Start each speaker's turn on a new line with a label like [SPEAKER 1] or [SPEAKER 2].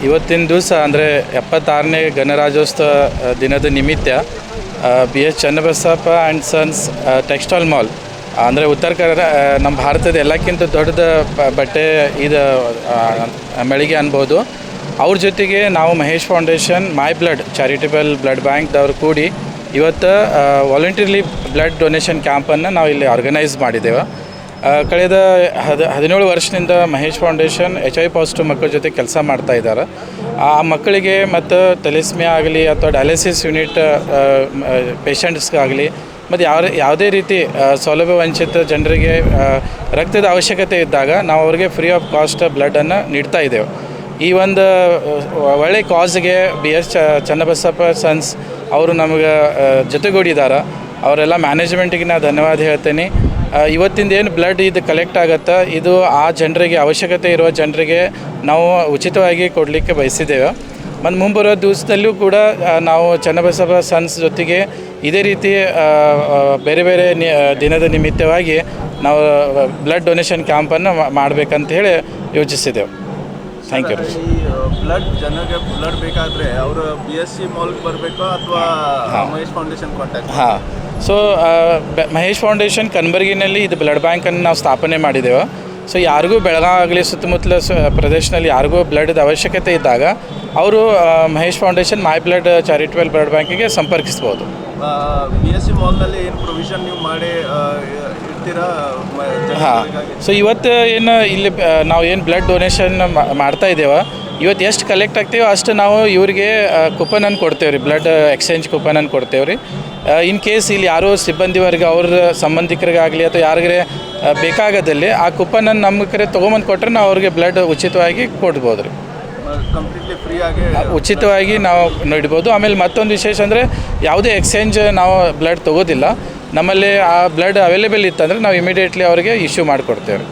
[SPEAKER 1] ಇವತ್ತಿನ ದಿವಸ ಅಂದರೆ 76ನೇ ಗಣರಾಜ್ಯೋತ್ಸವ ದಿನದ ನಿಮಿತ್ತ B S Channabasappa and sons textile mall ಅಂದರೆ ಉತ್ತರ ಕನ್ನಡ ನಮ್ಮ ಭಾರತದ ಎಲ್ಲಕ್ಕಿಂತ ದೊಡ್ಡದ ಬಟ್ಟೆ ಇದು ಮಳಿಗೆ ಅನ್ಬೋದು. ಅವ್ರ ಜೊತೆಗೆ ನಾವು ಮಹೇಶ್ ಫೌಂಡೇಶನ್ ಮೈ ಬ್ಲಡ್ ಚಾರಿಟೇಬಲ್ ಬ್ಲಡ್ ಬ್ಯಾಂಕ್ದವ್ರು ಕೂಡಿ ಇವತ್ತು ವಾಲಂಟಿಯರ್ಲಿ ಬ್ಲಡ್ ಡೊನೇಷನ್ ಕ್ಯಾಂಪನ್ನು ನಾವು ಇಲ್ಲಿ ಆರ್ಗನೈಸ್ ಮಾಡಿದ್ದೇವೆ. ಕಳೆದ 17 ವರ್ಷದಿಂದ ಮಹೇಶ್ ಫೌಂಡೇಶನ್ HIV ಪಾಸಿಟಿವ್ ಮಕ್ಕಳ ಜೊತೆ ಕೆಲಸ ಮಾಡ್ತಾ ಇದ್ದಾರೆ. ಆ ಮಕ್ಕಳಿಗೆ ಮತ್ತು ಥೆಲಸ್ಮಿಯಾ ಆಗಲಿ ಅಥವಾ ಡಯಾಲಿಸಿಸ್ ಯೂನಿಟ್ ಪೇಷಂಟ್ಸ್ಗಾಗಲಿ ಮತ್ತು ಯಾವುದೇ ರೀತಿ ಸೌಲಭ್ಯ ವಂಚಿತ ಜನರಿಗೆ ರಕ್ತದ ಅವಶ್ಯಕತೆ ಇದ್ದಾಗ ನಾವು ಅವರಿಗೆ ಫ್ರೀ ಆಫ್ ಕಾಸ್ಟ್ ಬ್ಲಡ್ಡನ್ನು ನೀಡ್ತಾ ಇದ್ದೇವೆ. ಈ ಒಂದು ಒಳ್ಳೆ ಕಾಸ್ಗೆ ಬಿ ಎಸ್ ಚನ್ನಬಸಪ್ಪ ಸನ್ಸ್ ಅವರು ನಮಗೆ ಜೊತೆಗೂಡಿದ್ದಾರೆ. ಅವರೆಲ್ಲ ಮ್ಯಾನೇಜ್ಮೆಂಟಿಗೆ ನಾನು ಧನ್ಯವಾದ ಹೇಳ್ತೇನೆ. ಇವತ್ತಿಂದ ಏನು ಬ್ಲಡ್ ಇದು ಕಲೆಕ್ಟ್ ಆಗುತ್ತೆ ಇದು ಆ ಜನರಿಗೆ ಅವಶ್ಯಕತೆ ಇರುವ ಜನರಿಗೆ ನಾವು ಉಚಿತವಾಗಿ ಕೊಡಲಿಕ್ಕೆ ಬಯಸಿದ್ದೇವೆ. ಮತ್ತು ಮುಂಬರುವ ದಿವಸದಲ್ಲೂ ಕೂಡ ನಾವು ಚನ್ನಬಸಪ್ಪ ಸನ್ಸ್ ಜೊತೆಗೆ ಇದೇ ರೀತಿ ಬೇರೆ ಬೇರೆ ದಿನದ ನಿಮಿತ್ತವಾಗಿ ನಾವು ಬ್ಲಡ್ ಡೊನೇಷನ್ ಕ್ಯಾಂಪನ್ನು ಮಾಡಬೇಕಂತ ಹೇಳಿ ಯೋಚಿಸಿದ್ದೆವು. Thank you.
[SPEAKER 2] ಬ್ಲಡ್ ಜನರಿಗೆ ಬ್ಲಡ್ ಬೇಕಾದರೆ ಅವರು BSC ಮಾಲ್ಗೆ ಬರಬೇಕು ಅಥವಾ ಮಹೇಶ್ ಫೌಂಡೇಶನ್ ಕಾಂಟ್ಯಾಕ್ಟ್?
[SPEAKER 1] ಹಾಂ, ಸೊ ಮಹೇಶ್ ಫೌಂಡೇಶನ್ ಕಲಬುರಗಿನಲ್ಲಿ ಇದು ಬ್ಲಡ್ ಬ್ಯಾಂಕನ್ನು ನಾವು ಸ್ಥಾಪನೆ ಮಾಡಿದ್ದೇವೆ. ಸೊ ಯಾರಿಗೂ ಬೆಳಗಾವಿ ಆಗಲಿ ಸುತ್ತಮುತ್ತಲ ಪ್ರದೇಶದಲ್ಲಿ ಯಾರಿಗೂ ಬ್ಲಡ್ದ ಅವಶ್ಯಕತೆ ಇದ್ದಾಗ ಅವರು ಮಹೇಶ್ ಫೌಂಡೇಶನ್ ಮೈ ಬ್ಲಡ್ ಚಾರಿಟೇಬಲ್ ಬ್ಲಡ್ ಬ್ಯಾಂಕಿಗೆ ಸಂಪರ್ಕಿಸ್ಬೋದು.
[SPEAKER 2] BSC ಮಾಲ್ನಲ್ಲಿ ಏನು ಪ್ರೊವಿಷನ್ ನೀವು ಮಾಡಿ ಇರ್ತೀರಾ?
[SPEAKER 1] ಹಾಂ, ಸೊ ಇವತ್ತು ಏನು ಇಲ್ಲಿ ನಾವು ಏನು ಬ್ಲಡ್ ಡೊನೇಷನ್ ಮಾಡ್ತಾ ಇದ್ದೇವೆ, ಇವತ್ತು ಎಷ್ಟು ಕಲೆಕ್ಟ್ ಆಗ್ತೀವೋ ಅಷ್ಟು ನಾವು ಇವರಿಗೆ ಕೂಪನನ್ನು ಕೊಡ್ತೇವೆ ರೀ, ಬ್ಲಡ್ ಎಕ್ಸ್ಚೇಂಜ್ ಕೂಪನನ್ನು ಕೊಡ್ತೇವೆ ರೀ. ಇನ್ ಕೇಸ್ ಇಲ್ಲಿ ಯಾರೋ ಸಿಬ್ಬಂದಿವರೆಗೆ ಅವ್ರ ಸಂಬಂಧಿಕರಿಗಾಗಲಿ ಅಥವಾ ಯಾರಿಗೇ ಬೇಕಾಗದಲ್ಲಿ ಆ ಕೂಪನನ್ನು ನಮ್ಮ ಕಡೆ ತೊಗೊಂಬಂದು ಕೊಟ್ಟರೆ ನಾವು ಅವ್ರಿಗೆ ಬ್ಲಡ್ ಉಚಿತವಾಗಿ ಕೊಡ್ಬೋದು ರೀ.
[SPEAKER 2] ಕಂಪ್ಲೀಟ್ಲಿ ಫ್ರೀ ಆಗಿ
[SPEAKER 1] ಉಚಿತವಾಗಿ ನಾವು ನೀಡ್ಬೋದು. ಆಮೇಲೆ ಮತ್ತೊಂದು ವಿಶೇಷ ಅಂದರೆ ಯಾವುದೇ ಎಕ್ಸ್ಚೇಂಜ್ ನಾವು ಬ್ಲಡ್ ತೊಗೋದಿಲ್ಲ. ನಮ್ಮಲ್ಲಿ ಆ ಬ್ಲಡ್ ಅವೈಲೇಬಲ್ ಇತ್ತಂದರೆ ನಾವು ಇಮಿಡಿಯೇಟ್ಲಿ ಅವರಿಗೆ ಇಶ್ಯೂ ಮಾಡಿಕೊಡ್ತೇವೆ.